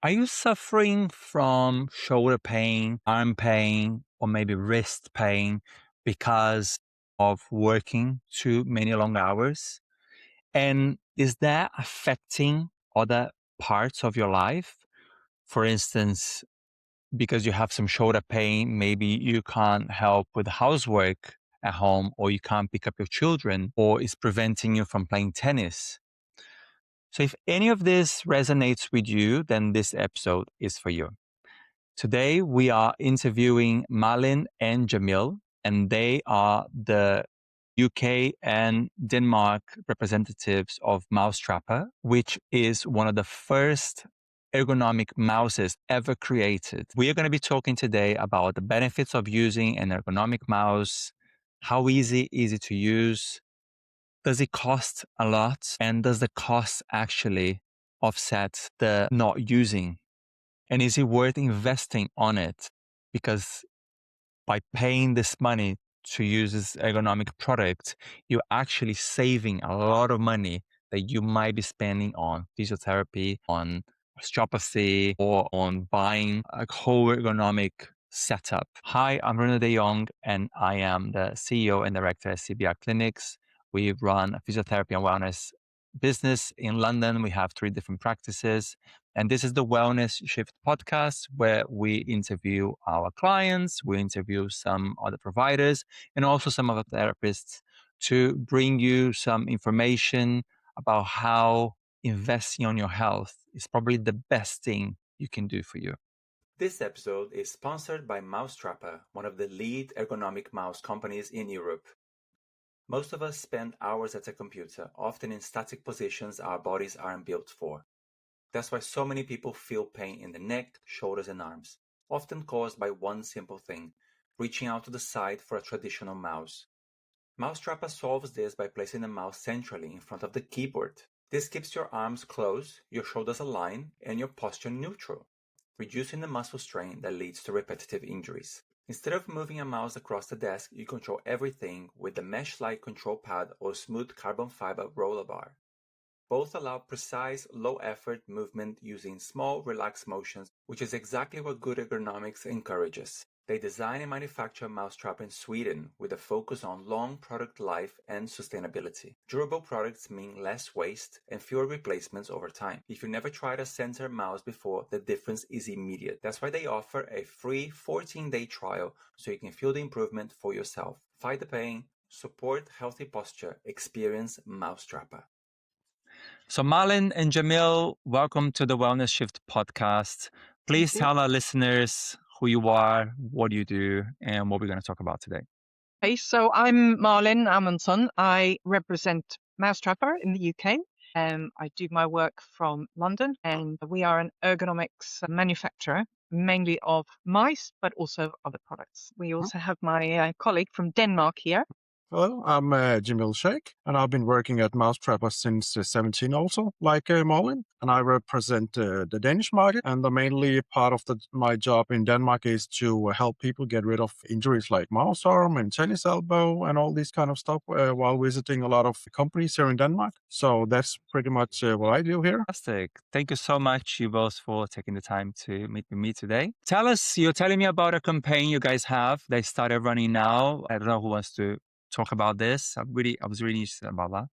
Are you suffering from shoulder pain, arm pain, or maybe wrist pain because of working too many long hours? And is that affecting other parts of your life? For instance, because you have some shoulder pain, maybe you can't help with housework at home, or you can't pick up your children, or it's preventing you from playing tennis. So if any of this resonates with you, then this episode is for you. Today, we are interviewing Malin and Jamil, and they are the UK and Denmark representatives of Mousetrapper, which is one of the first ergonomic mouses ever created. We are going to be talking today about the benefits of using an ergonomic mouse, how easy is it to use, does it cost a lot, and does the cost actually offset the not using? And is it worth investing on it? Because by paying this money to use this ergonomic product, you're actually saving a lot of money that you might be spending on physiotherapy, on osteopathy, or on buying a whole ergonomic setup. Hi, I'm Bruno de Jong, and I am the CEO and director at CBR Clinics. We run a physiotherapy and wellness business in London. We have 3 different practices. And this is the Wellness Shift podcast, where we interview our clients, we interview some other providers, and also some other therapists to bring you some information about how investing on your health is probably the best thing you can do for you. This episode is sponsored by Mousetrapper, one of the lead ergonomic mouse companies in Europe. Most of us spend hours at a computer, often in static positions our bodies aren't built for. That's why so many people feel pain in the neck, shoulders, and arms, often caused by one simple thing: reaching out to the side for a traditional mouse. Mousetrapper solves this by placing the mouse centrally in front of the keyboard. This keeps your arms close, your shoulders aligned, and your posture neutral, reducing the muscle strain that leads to repetitive injuries. Instead of moving a mouse across the desk, you control everything with the mesh-like control pad or smooth carbon fiber roller bar. Both allow precise, low-effort movement using small, relaxed motions, which is exactly what good ergonomics encourages. They design and manufacture Mousetrapper in Sweden with a focus on long product life and sustainability. Durable products mean less waste and fewer replacements over time. If you never tried a center mouse before, the difference is immediate. That's why they offer a free 14-day trial so you can feel the improvement for yourself. Fight the pain, support healthy posture, experience Mousetrapper. So Malin and Jamil, welcome to the Wellness Shift podcast. Please tell our listeners who you are, what you do, and what we're going to talk about today. Okay, so I'm Malin Amundsson. I represent Mousetrapper in the UK. I do my work from London, and we are an ergonomics manufacturer, mainly of mice, but also other products. We also have my colleague from Denmark here. Hello, I'm Jamil Sheikh, and I've been working at Mousetrapper since 17 also, like Malin, and I represent the Danish market, and the mainly part of my job in Denmark is to help people get rid of injuries like mouse arm and tennis elbow and all these kind of stuff while visiting a lot of companies here in Denmark. So that's pretty much what I do here. Fantastic. Thank you so much, you both, for taking the time to meet with me today. Tell us, you're telling me about a campaign you guys have. They started running now. I don't know who wants to talk about this. I was really interested about that.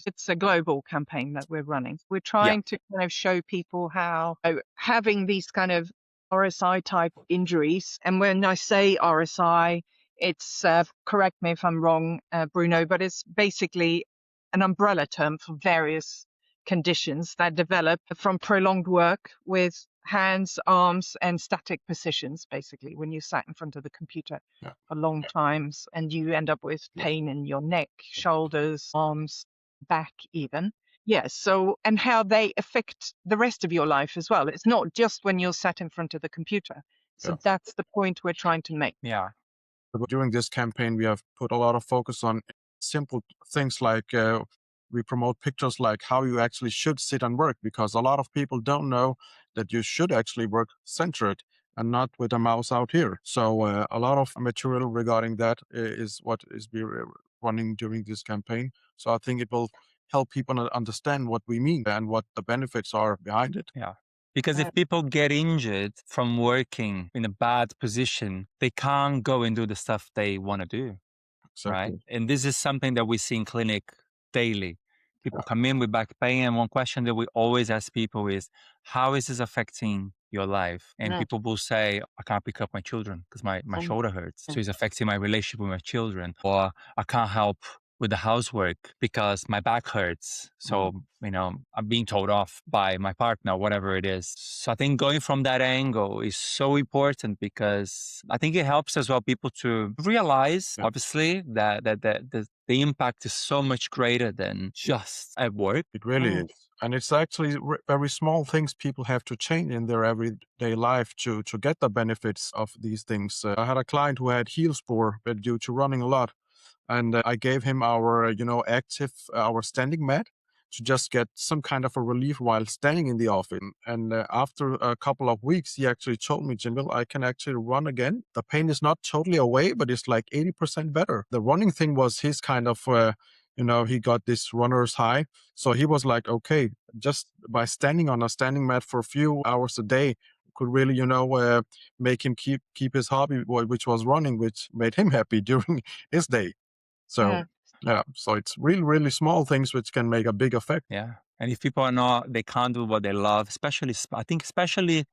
It's a global campaign that we're running. We're trying to kind of show people how having these kind of RSI type injuries, and when I say RSI, it's correct me if I'm wrong, Bruno, but it's basically an umbrella term for various conditions that develop from prolonged work with hands, arms, and static positions, basically, when you sat in front of the computer for long times, and you end up with pain in your neck, shoulders, arms, back even. Yes. So, and how they affect the rest of your life as well. It's not just when you're sat in front of the computer. So that's the point we're trying to make. Yeah. During this campaign, we have put a lot of focus on simple things like we promote pictures like how you actually should sit and work, because a lot of people don't know that you should actually work centered and not with a mouse out here. So a lot of material regarding that is what is running during this campaign. So I think it will help people understand what we mean and what the benefits are behind it. Yeah. Because if people get injured from working in a bad position, they can't go and do the stuff they want to do. Right. Exactly. And this is something that we see in clinic daily. People come in with back pain, and one question that we always ask people is, how is this affecting your life? And people will say, I can't pick up my children because my shoulder hurts. So it's affecting my relationship with my children. Or I can't help with the housework because my back hurts. So, I'm being told off by my partner, whatever it is. So I think going from that angle is so important, because I think it helps as well people to realize, obviously, that the impact is so much greater than just at work. It really is. And it's actually very small things people have to change in their everyday life to get the benefits of these things. I had a client who had heel spore due to running a lot. And I gave him our, our standing mat to just get some kind of a relief while standing in the office. And after a couple of weeks, he actually told me, Jamil, I can actually run again. The pain is not totally away, but it's like 80% better. The running thing was his kind of, he got this runner's high. So he was like, okay, just by standing on a standing mat for a few hours a day, could really, make him keep his hobby, which was running, which made him happy during his day. So, so it's really, really small things which can make a big effect. Yeah. And if people they can't do what they love, especially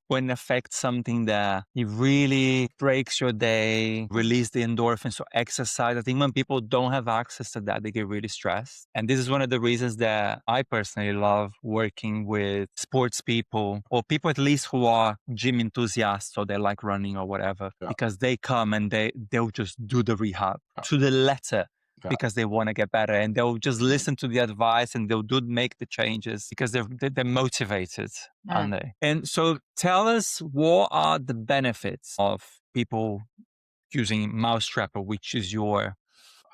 when it affects something that it really breaks your day, release the endorphins, so exercise. I think when people don't have access to that, they get really stressed. And this is one of the reasons that I personally love working with sports people, or people at least who are gym enthusiasts, or they like running or whatever, because they come and they'll just do the rehab to the letter. Because they want to get better, and they'll just listen to the advice, and they'll make the changes because they're motivated, aren't they? And so tell us, what are the benefits of people using Mousetrapper, which is your...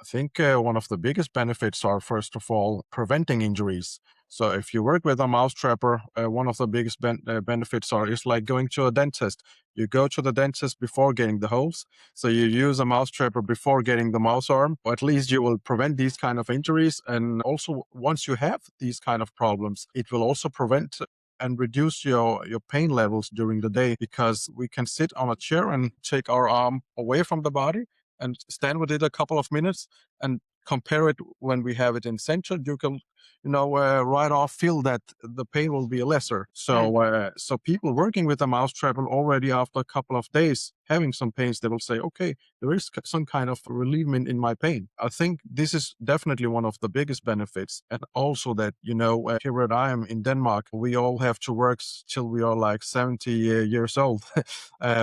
I think one of the biggest benefits are, first of all, preventing injuries. So if you work with a Mousetrapper, one of the biggest benefits is like going to a dentist. You go to the dentist before getting the holes. So you use a Mousetrapper before getting the mouse arm, or at least you will prevent these kind of injuries. And also, once you have these kind of problems, it will also prevent and reduce your pain levels during the day, because we can sit on a chair and take our arm away from the body and stand with it a couple of minutes and compare it when we have it in center. You can, right off feel that the pain will be lesser. So, so people working with a Mousetrapper already after a couple of days having some pains, they will say, okay, there is some kind of relievement in my pain. I think this is definitely one of the biggest benefits. And also that, here where I am in Denmark, we all have to work till we are like 70 years old.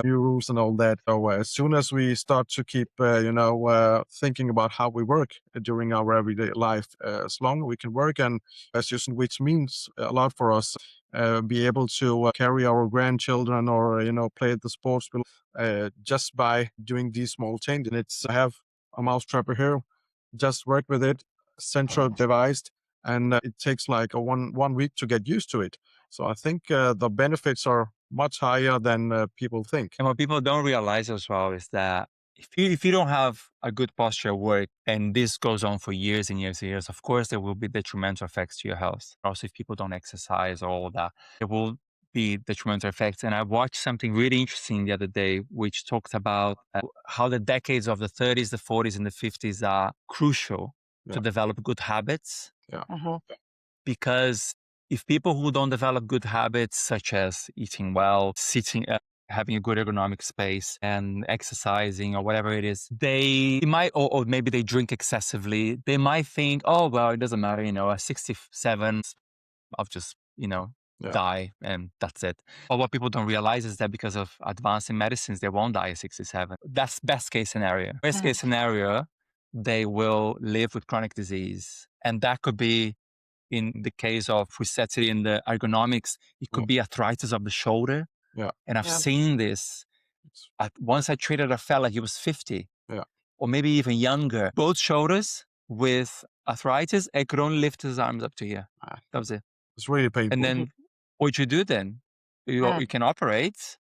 New rules and all that. So as soon as we start to keep, thinking about how we work during our everyday life, as long as we can work, and which means a lot for us, be able to carry our grandchildren, or play the sports just by doing these small changes. And I have a Mousetrapper here, just work with it, central devised, and it takes like one week to get used to it. So I think the benefits are much higher than people think. And what people don't realize as well is that if you don't have a good posture at work, and this goes on for years and years and years, of course there will be detrimental effects to your health. Also, if people don't exercise or all that, there will be detrimental effects. And I watched something really interesting the other day, which talked about how the decades of the 30s, the 40s, and the 50s are crucial to develop good habits. Because if people who don't develop good habits, such as eating well, sitting, having a good ergonomic space, and exercising, or whatever it is, they might, or maybe they drink excessively, they might think, oh, well, it doesn't matter, at 67, I'll just, die, and that's it. But what people don't realize is that because of advancing medicines, they won't die at 67. That's best case scenario. Worst case scenario, they will live with chronic disease. And that could be, in the case of resetting in the ergonomics, it could be arthritis of the shoulder. And I've seen this. Once I treated a fella, he was 50, or maybe even younger, both shoulders with arthritis. I could only lift his arms up to here. That was it. It's really painful. And then what you do then? You can operate,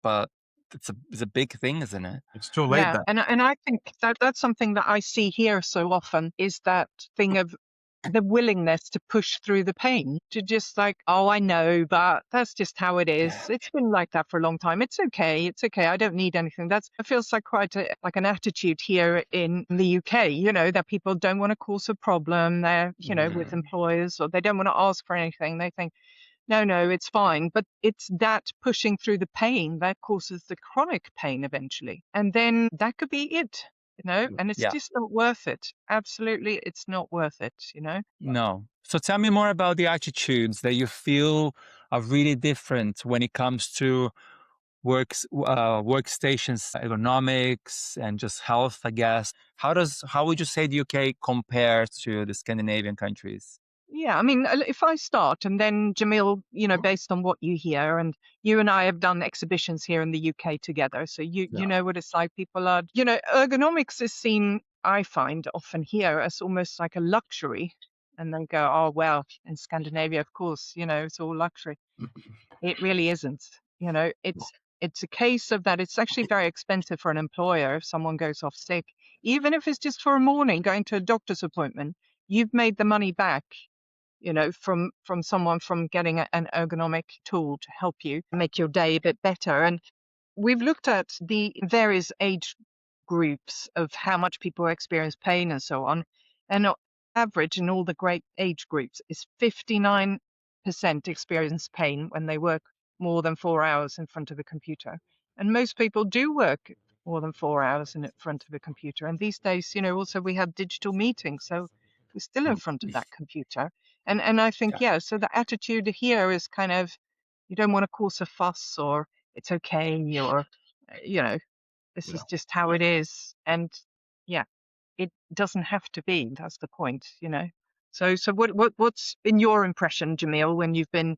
but it's a big thing, isn't it? It's too late. And I think that's something that I see here so often, is that thing of the willingness to push through the pain, to just like, oh, I know, but that's just how it is. It's been like that for a long time. It's okay. It's okay. I don't need anything. It feels like quite like an attitude here in the UK, that people don't want to cause a problem there, with employers, or they don't want to ask for anything. They think, no, it's fine. But it's that pushing through the pain that causes the chronic pain eventually. And then that could be it. And it's just not worth it. Absolutely, it's not worth it, No. So tell me more about the attitudes that you feel are really different when it comes to workstations, ergonomics, and just health, I guess. How would you say the UK compares to the Scandinavian countries? Yeah, I mean, if I start and then Jamil, based on what you hear, and you and I have done exhibitions here in the UK together, so you know what it's like. People are, ergonomics is seen, I find, often here as almost like a luxury, and they go, oh well, in Scandinavia, of course, it's all luxury. It really isn't. It's a case of that. It's actually very expensive for an employer if someone goes off sick, even if it's just for a morning going to a doctor's appointment. You've made the money back from someone from getting an ergonomic tool to help you make your day a bit better. And we've looked at the various age groups of how much people experience pain and so on. And on average in all the great age groups is 59% experience pain when they work more than 4 hours in front of a computer. And most people do work more than 4 hours in front of a computer. And these days, also we have digital meetings. So we're still in front of that computer. And I think, so the attitude here is kind of, you don't want to cause a fuss, or it's okay, or, this is just how it is. And it doesn't have to be. That's the point, So what's been your impression, Jamil, when you've been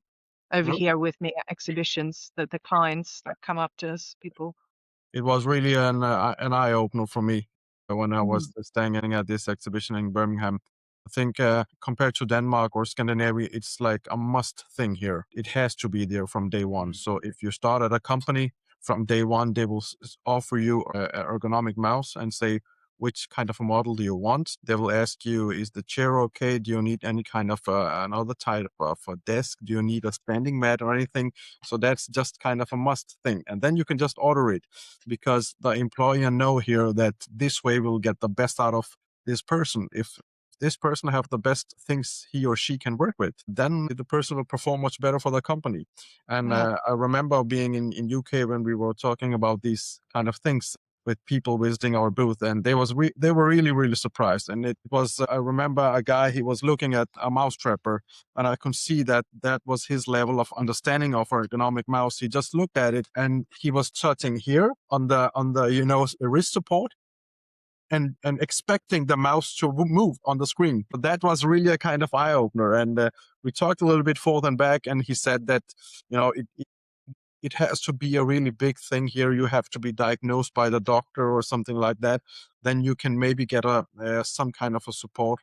over here with me at exhibitions, that the clients that come up to us, people? It was really an eye-opener for me when I was standing at this exhibition in Birmingham. I think compared to Denmark or Scandinavia, it's like a must thing here. It has to be there from day one. So if you start at a company, from day one, they will offer you an ergonomic mouse and say, which kind of a model do you want? They will ask you, is the chair okay? Do you need any kind of another type of a desk? Do you need a standing mat or anything? So that's just kind of a must thing. And then you can just order it, because the employer know here that this way will get the best out of this person. If this person have the best things he or she can work with, then the person will perform much better for the company. And I remember being in UK when we were talking about these kind of things with people visiting our booth, and they were really surprised. And it was I remember a guy, he was looking at a Mousetrapper, and I could see that was his level of understanding of ergonomic mouse. He just looked at it and he was touching here on the wrist support, and expecting the mouse to move on the screen. But that was really a kind of eye opener. And we talked a little bit forth and back, and he said that it has to be a really big thing here. You have to be diagnosed by the doctor or something like that. Then you can maybe get some kind of a support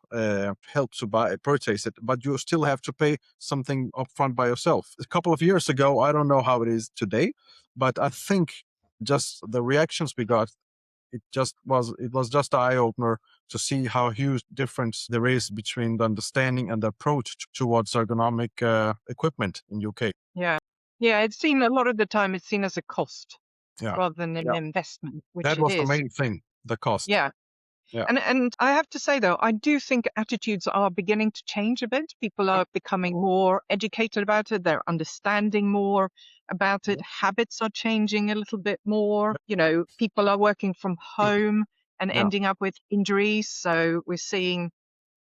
help to purchase it, but you still have to pay something upfront by yourself. A couple of years ago, I don't know how it is today, but I think just the reactions we got, it was just an eye opener to see how huge difference there is between the understanding and the approach towards ergonomic equipment in UK. Yeah, it's seen a lot of the time, it's seen as a cost rather than an Yeah. investment, which That it was the is. main thing, the cost. Yeah. Yeah. And I have to say, though, I do think attitudes are beginning to change a bit. People are becoming more educated about it. They're understanding more about it. Habits are changing a little bit more. People are working from home and ending up with injuries. So we're seeing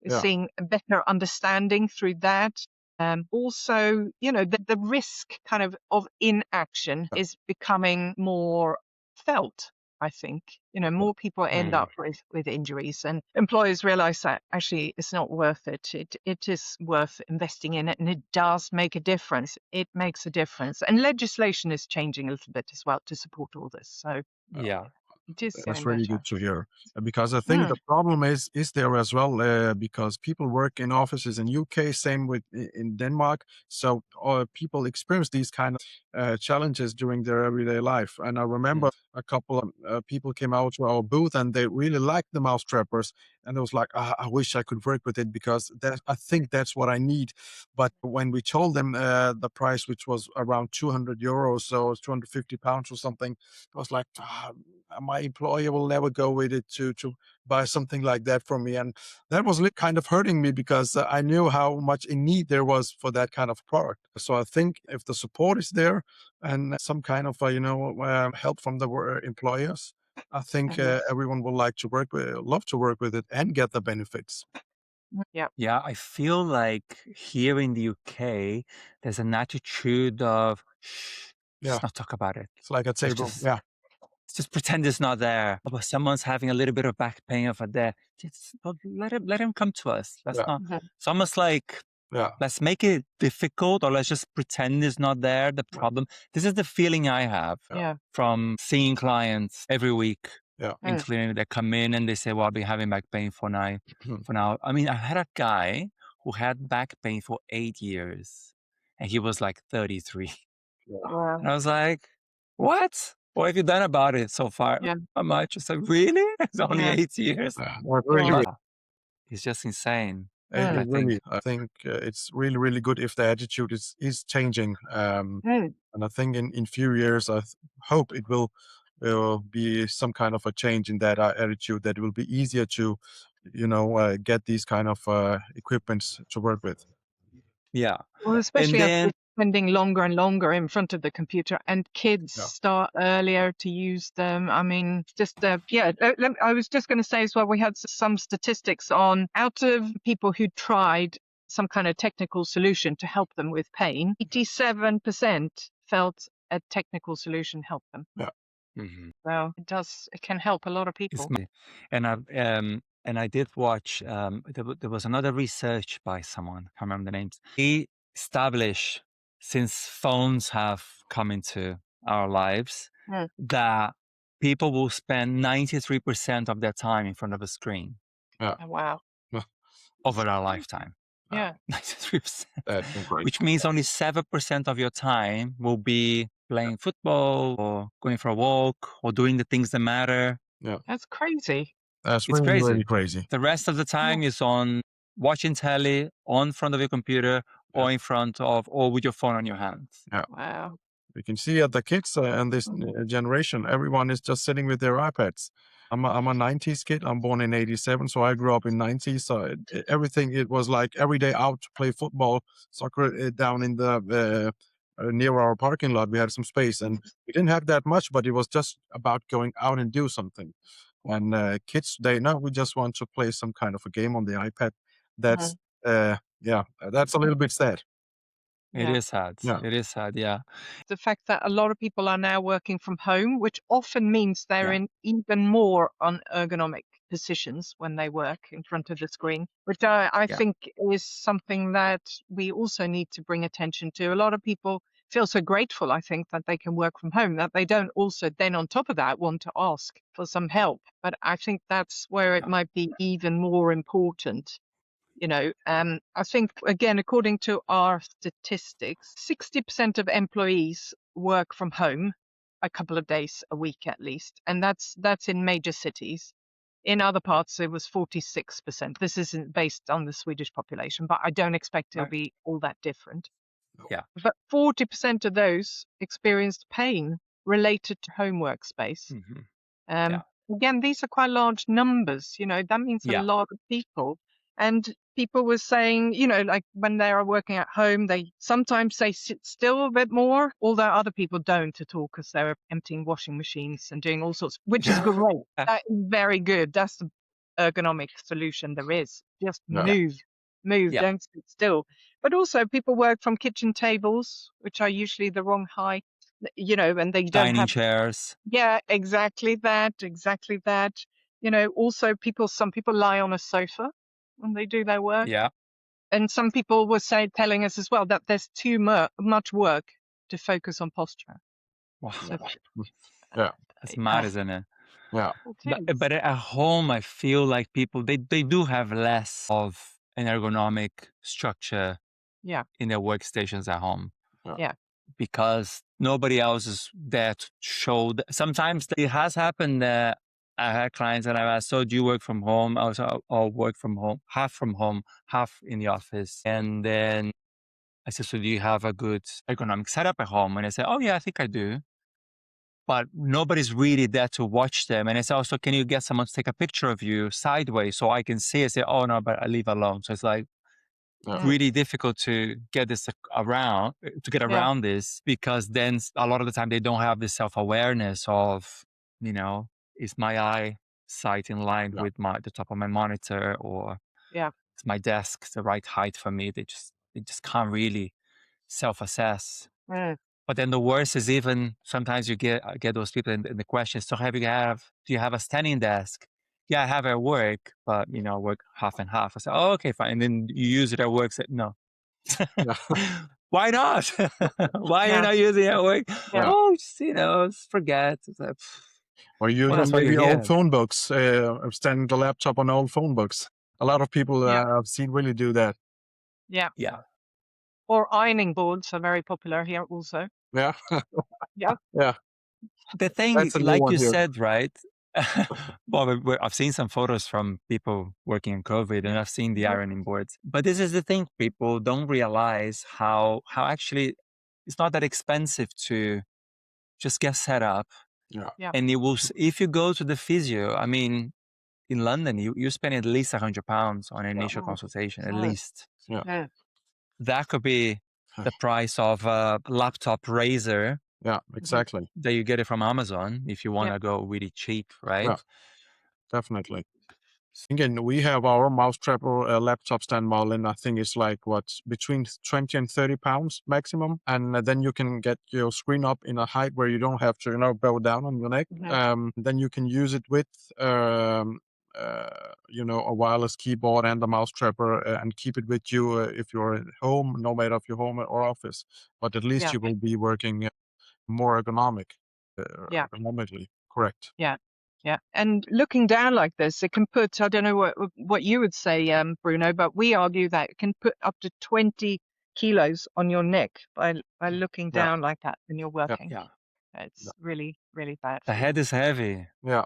a better understanding through that. Also, the risk kind of inaction is becoming more felt. I think, more people end up with injuries, and employers realize that actually it's not worth it. It is worth investing in it, and it does make a difference. It makes a difference. And legislation is changing a little bit as well to support all this. So it is That's getting really better. good to hear, because I think the problem is there as well, because people work in offices in UK, same with in Denmark. So people experience these kind of challenges during their everyday life. And I remember a couple of people came out to our booth, and they really liked the Mousetrappers, And I was like, I wish I could work with it because I think that's what I need. But when we told them the price, which was around 200 euros, so it's 250 pounds or something, I was like, my employer will never go with it to buy something like that for me. And that was kind of hurting me because I knew how much in need there was for that kind of product. So I think if the support is there and some kind of, help from the employers, I think everyone will love to work with it and get the benefits. Yeah. Yeah, I feel like here in the UK, there's an attitude of, shh, Yeah. just not talk about it. It's like a Let's table. just, Yeah. just pretend it's not there. Or someone's having a little bit of back pain over there. Just let him come to us. Let's Yeah. not. It's almost like, Yeah. let's make it difficult, or let's just pretend it's not there. The problem. This is the feeling I have Yeah. from seeing clients every week. Yeah. Including they come in and they say, well, I've been having back pain for now. I mean, I had a guy who had back pain for 8 years and he was like 33. Wow. And I was like, what? What have you done about it so far? Yeah. How much? It's like, really? It's only Yeah. 8 years. Really, Wow. It's just insane. I think. think it's really, really good if the attitude is changing. And I think in few years, I hope it will be some kind of a change in that attitude, that it will be easier to, get these kind of equipments to work with. Yeah. Well, especially as we're spending longer and longer in front of the computer, and kids start earlier to use them. I mean, just I was just going to say as well, we had some statistics on, out of people who tried some kind of technical solution to help them with pain, 87% felt a technical solution helped them. Yeah. Mm-hmm. So it can help a lot of people. And I did watch, there was another research by someone, I can't remember the names. He established, since phones have come into our lives, that people will spend 93% of their time in front of a screen. Oh, wow. Over our lifetime. Yeah. 93%. That's great. Which means only 7% of your time will be playing football or going for a walk or doing the things that matter. Yeah. That's crazy. That's It's really, crazy. really crazy. The rest of the time is on watching telly, on front of your computer, or in front of, or with your phone on your hands. Yeah. Wow. We can see at the kids and this generation, everyone is just sitting with their iPads. I'm a 90s kid. I'm born in 87, so I grew up in 90s. So everything, it was like every day out to play football, soccer down in the near our parking lot. We had some space, and we didn't have that much, but it was just about going out and do something. And kids today, no, we just want to play some kind of a game on the iPad. That's that's a little bit sad. It is sad. Yeah. It is sad, yeah. The fact that a lot of people are now working from home, which often means they're in even more ergonomic positions when they work in front of the screen, which I think is something that we also need to bring attention to. A lot of people feel so grateful, I think, that they can work from home, that they don't also then on top of that want to ask for some help. But I think that's where it might be even more important. I think, again, according to our statistics, 60% of employees work from home a couple of days a week at least. And that's in major cities. In other parts, it was 46%. This isn't based on the Swedish population, but I don't expect it'll be all that different. Yeah. But 40% of those experienced pain related to home workspace. Mm-hmm. Again, these are quite large numbers. That means a lot of people. And people were saying, like when they are working at home, they sometimes sit still a bit more, although other people don't at all because they're emptying washing machines and doing all sorts, which is great. That is very good. That's the ergonomic solution there is. Just move, don't sit still. But also people work from kitchen tables, which are usually the wrong height, and they don't dining have chairs. Yeah, exactly that. Also some people lie on a sofa when they do their work. Yeah. And some people were telling us as well that there's too much work to focus on posture. Wow. Yeah. That's mad, isn't it? Yeah. But at home, I feel like people, they do have less of an ergonomic structure in their workstations at home. Yeah. Because nobody else is there to show. Sometimes it has happened that I had clients and I asked, so do you work from home? I was, I'll work from home, half in the office. And then I said, so do you have a good ergonomic setup at home? And I said, oh yeah, I think I do. But nobody's really there to watch them. And I said, also, can you get someone to take a picture of you sideways so I can see? I say, oh no, but I leave alone. So it's like really difficult to get this around, to get around this, because then a lot of the time they don't have this self-awareness of, you know, is my eye sight in line with the top of my monitor, or is my desk the right height for me? They just can't really self-assess. But then the worst is, even sometimes you get those people in the questions. So do you have a standing desk? Yeah, I have it at work, but you know, work half and half. I say, oh, okay, fine. And then you use it at work. Say, no. Why not? Why are you not using it at work? Oh, just, you know, just forget. Like, or using maybe old phone books, standing the laptop on old phone books. A lot of people I've seen really do that. Yeah. Yeah. Or ironing boards are very popular here also. Yeah. Yeah. Yeah. The thing, like you said, right? Well, I've seen some photos from people working in COVID, and I've seen the ironing boards. But this is the thing: people don't realize how actually it's not that expensive to just get set up. Yeah. And it will, if you go to the physio, I mean, in London, you spend at least £100 on an initial consultation, at least. Yeah. That could be the price of a laptop razor. Yeah, exactly. That you get it from Amazon if you want to go really cheap, right? Yeah, definitely. Again, we have our Mousetrapper laptop stand Malin. I think it's like between 20 and 30 pounds maximum. And then you can get your screen up in a height where you don't have to, bow down on your neck. Then you can use it with, a wireless keyboard and the Mousetrapper and keep it with you if you're at home, no matter if you're home or office. But at least you will be working more ergonomically. Correct. Yeah. And looking down like this, it can put, I don't know what you would say, Bruno, but we argue that it can put up to 20 kilos on your neck by looking down like that when you're working. Yeah. It's really, really bad. The head is heavy. Yeah.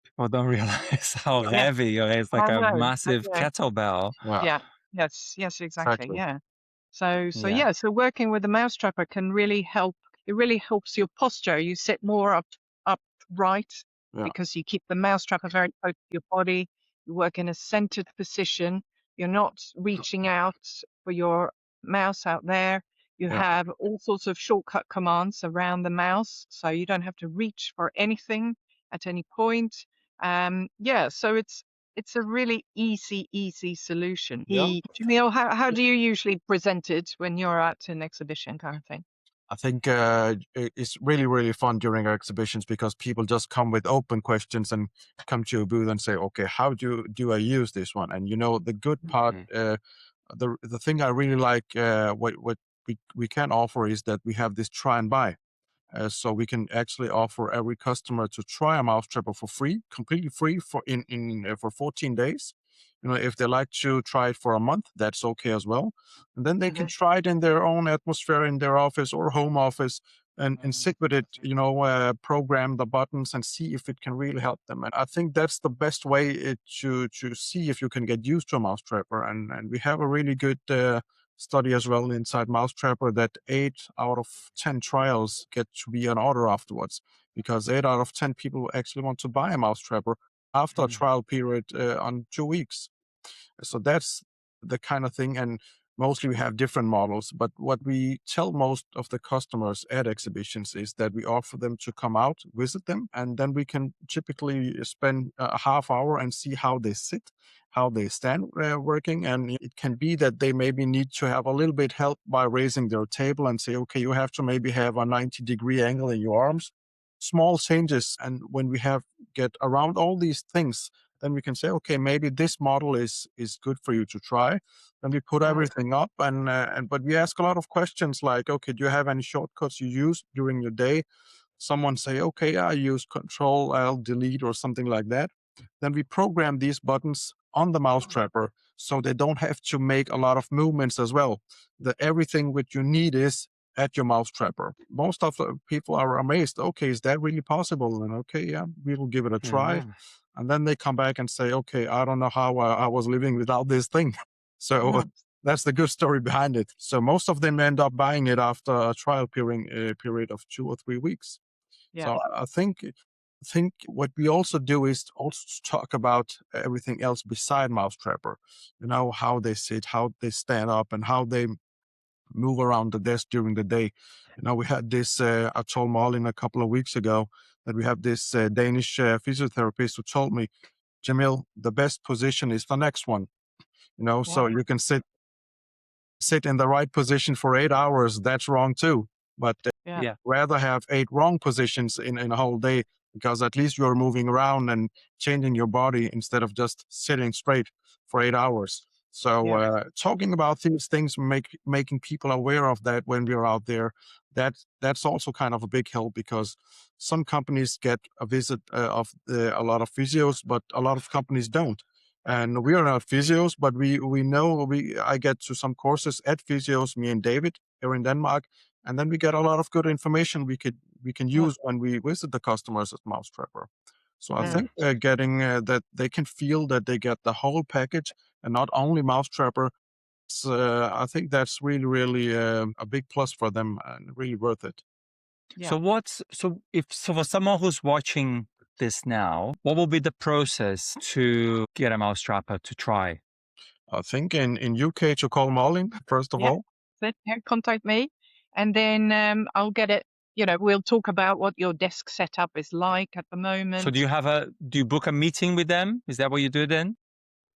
People don't realize how heavy it is, like a massive kettlebell. Yeah. Yes, exactly. Yeah. So working with the Mousetrapper can really help. It really helps your posture. You sit more upright because you keep the Mousetrapper very close to your body. You work in a centered position. You're not reaching out for your mouse out there. You have all sorts of shortcut commands around the mouse, so you don't have to reach for anything at any point. So it's a really easy solution. Jamil, how do you usually present it when you're at an exhibition kind of thing? I think it's really, really fun during our exhibitions because people just come with open questions and come to your booth and say, okay, how do I use this one? And the good part, the thing I really like, what we can offer is that we have this try and buy. So we can actually offer every customer to try a Mousetrapper for free, completely free for 14 days. If they like to try it for a month, that's okay as well. And then they can try it in their own atmosphere in their office or home office and sit with it, program the buttons and see if it can really help them. And I think that's the best way to see if you can get used to a Mousetrapper. And we have a really good study as well inside Mousetrapper that 8 out of 10 trials get to be an order afterwards, because 8 out of 10 people actually want to buy a Mousetrapper after a trial period on 2 weeks. So that's the kind of thing. And mostly we have different models, but what we tell most of the customers at exhibitions is that we offer them to come out, visit them, and then we can typically spend a half hour and see how they sit, how they stand working. And it can be that they maybe need to have a little bit help by raising their table and say, okay, you have to maybe have a 90-degree angle in your arms. Small changes. And when we get around all these things, then we can say, okay, maybe this model is good for you to try. Then we put everything up, but we ask a lot of questions like, okay, do you have any shortcuts you use during your day? Someone say, okay, I use Control, Alt, Delete, or something like that. Then we program these buttons on the Mousetrapper so they don't have to make a lot of movements as well. Everything what you need is at your Mousetrapper. Most of the people are amazed. Okay, is that really possible? And okay, yeah, we will give it a try. Mhm. And then they come back and say, okay, I don't know how I was living without this thing. So Mhm. that's the good story behind it. So most of them end up buying it after a trial period of 2 or 3 weeks. Yeah. So I think what we also do is also to talk about everything else beside Mousetrapper. How they sit, how they stand up, and how they move around the desk during the day. We had this, I told Malin a couple of weeks ago that we have this Danish physiotherapist who told me, Jamil, the best position is the next one. So Wow. you can sit in the right position for 8 hours. That's wrong too. But Yeah. Yeah. rather have 8 wrong positions in a whole day, because at least you're moving around and changing your body instead of just sitting straight for 8 hours. So Yeah. talking about these things, making people aware of that when we're out there, that's also kind of a big help, because some companies get a visit of a lot of physios, but a lot of companies don't. And we are not physios, but we know I get to some courses at physios, me and David here in Denmark, and then we get a lot of good information we can Yeah. use when we visit the customers at Mousetrapper. So I Mm. think getting that they can feel that they get the whole package and not only Mousetrapper. I think that's really, really a big plus for them and really worth it. Yeah. So for someone who's watching this now, what will be the process to get a Mousetrapper to try? I think in UK to call Malin first of Yeah. all. Yeah, contact me, and then I'll get it. We'll talk about what your desk setup is like at the So moment. do you book a meeting with them? Is that what you do then?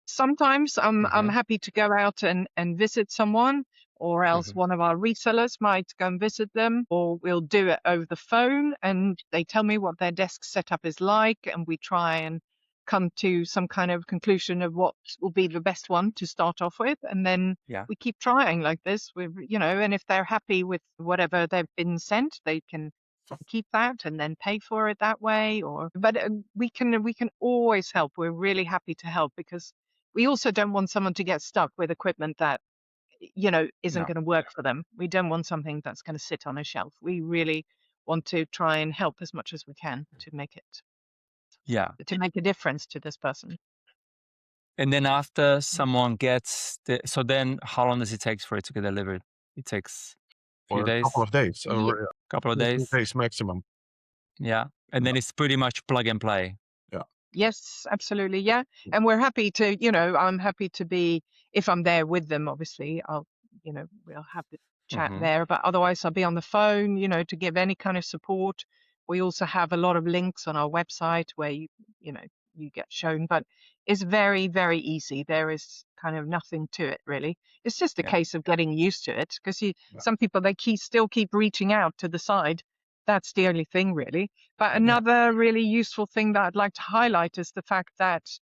Sometimes I'm Mhm. happy to go out and visit someone, or else Mhm. one of our resellers might go and visit them, or we'll do it over the phone and they tell me what their desk setup is like, and we try and come to some kind of conclusion of what will be the best one to start off with, and then Yeah. we keep trying like this with, and if they're happy with whatever they've been sent, they can keep that and then pay for it that way. But we can always help. We're really happy to help, because we also don't want someone to get stuck with equipment that isn't No. going to work for them. We don't want something that's going to sit on a shelf. We really want to try and help as much as we can to Yeah. make a difference to this person. And then after someone gets so then how long does it take for it to get delivered? It takes a few For a couple days, of days, Ye- or couple of 2 days. days maximum. Yeah. And then it's pretty much plug and play. Yeah. Yes, absolutely. Yeah. And we're happy to, I'm happy to be, if I'm there with them, obviously, we'll have the chat Mhm. there, but otherwise I'll be on the phone, to give any kind of support. We also have a lot of links on our website where you get shown, but it's very, very easy. There is kind of nothing to it really. It's just a Yeah. case of getting used to it, because Yeah. some people, they still keep reaching out to the side. That's the only thing really. But Yeah. another really useful thing that I'd like to highlight is the fact that,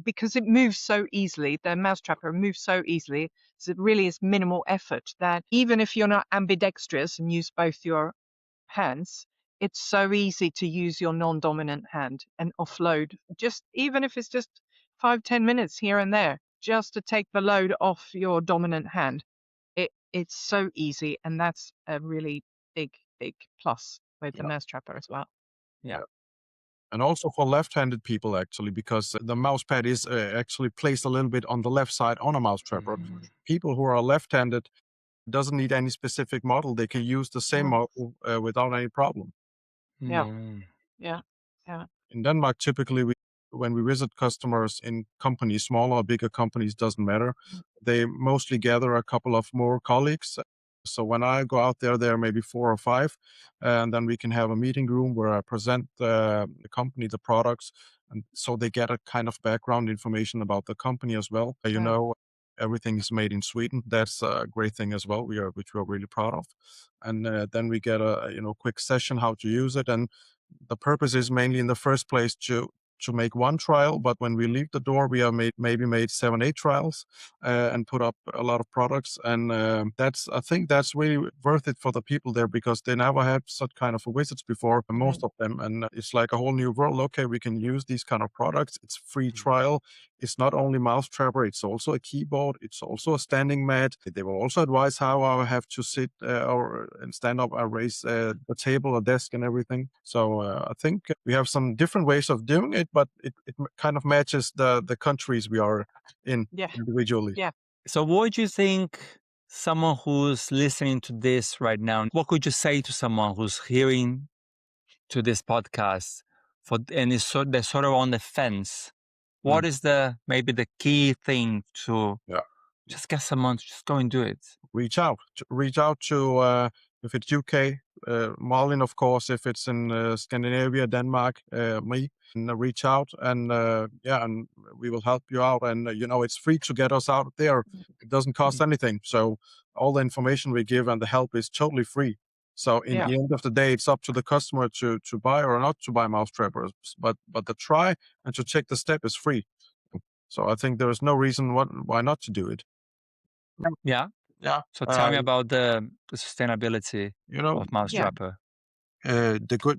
because it moves so easily, the Mousetrapper moves so easily, so it really is minimal effort, that even if you're not ambidextrous and use both your hands, it's so easy to use your non-dominant hand and offload, just even if it's just 5-10 minutes here and there, just to take the load off your dominant hand. It's so easy, and that's a really big, big plus with the Yeah. Mousetrapper as well. Yeah. And also for left-handed people, actually, because the mouse pad is actually placed a little bit on the left side on a Mousetrapper. Mhm. People who are left-handed doesn't need any specific model. They can use the same Mm. model without any problem. Yeah, Mm. yeah, yeah, In Denmark, typically, when we visit customers in companies, smaller or bigger companies, doesn't matter. They mostly gather a couple of more colleagues. So when I go out there are maybe 4 or 5, and then we can have a meeting room where I present the company, the products, and so they get a kind of background information about the company as well. yeah. Everything is made in Sweden. That's a great thing as well. Which we are really proud of. And then we get a quick session how to use it. And the purpose is mainly in the first place to make one trial, but when we leave the door, we have maybe made 7-8 trials and put up a lot of products. And I think that's really worth it for the people there, because they never had such kind of visits before, most of them. And it's like a whole new world. Okay, we can use these kind of products. It's free trial. It's not only Mousetrapper, it's also a keyboard. It's also a standing mat. They will also advise how I have to sit and stand up, raise a table, a desk, and everything. So I think we have some different ways of doing it, but it kind of matches the countries we are in individually. Yeah. So what would you think someone who's listening to this right now, what could you say to someone who's hearing to this podcast and they're sort of on the fence? What is maybe the key thing to just get someone to just go and do it? Reach out to if it's UK, Malin, of course. If it's in Scandinavia, Denmark, me, and reach out and and we will help you out. And it's free to get us out there. It doesn't cost anything. So all the information we give and the help is totally free. So in the end of the day, it's up to the customer to buy or not to buy Mousetrappers. But the try and to take the step is free. So I think there is no reason why not to do it. Yeah. Yeah. So tell me about the sustainability of Mousetrapper.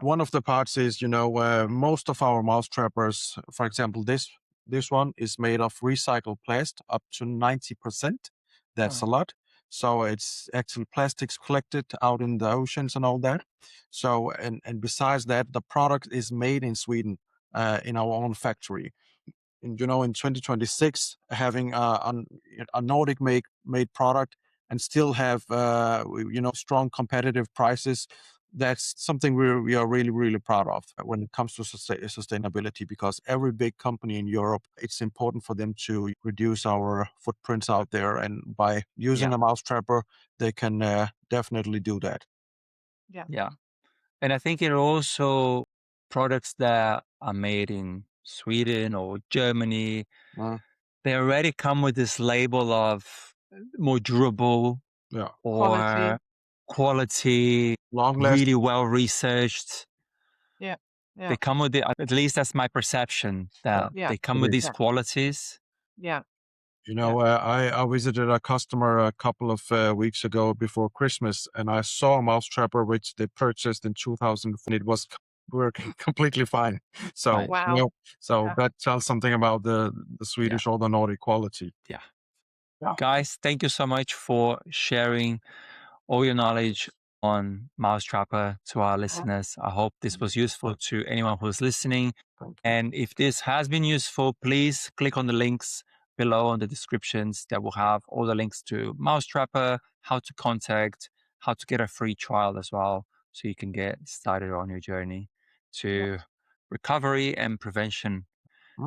One of the parts is, most of our Mousetrappers, for example, this one is made of recycled plastic up to 90%. That's a lot. So it's actually plastics collected out in the oceans and all that. So, and besides that, the product is made in Sweden, in our own factory. And, in 2026, having a Nordic made product and still have, strong competitive prices, that's something we are really, really proud of when it comes to sustainability, because every big company in Europe, it's important for them to reduce our footprints out there. And by using a Mousetrapper, they can definitely do that. Yeah. And I think it also products that are made in Sweden or Germany, they already come with this label of more durable or quality, really well researched. Yeah. They come with at least that's my perception, that they come with these qualities. Yeah. I visited a customer a couple of weeks ago before Christmas, and I saw a Mousetrapper which they purchased in 2000, and it was working completely fine. So, that tells something about the Swedish or the Nordic quality. Yeah. Guys, thank you so much for sharing all your knowledge on Mousetrapper to our listeners. I hope this was useful to anyone who's listening. And if this has been useful, please click on the links below in the descriptions that will have all the links to Mousetrapper, how to contact, how to get a free trial as well, so you can get started on your journey to recovery and prevention.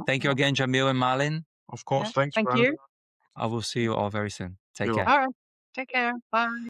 Thank you again, Jamil and Malin. Of course. Thanks. Thank you. I will see you all very soon. Take care. All right. Take care. Bye.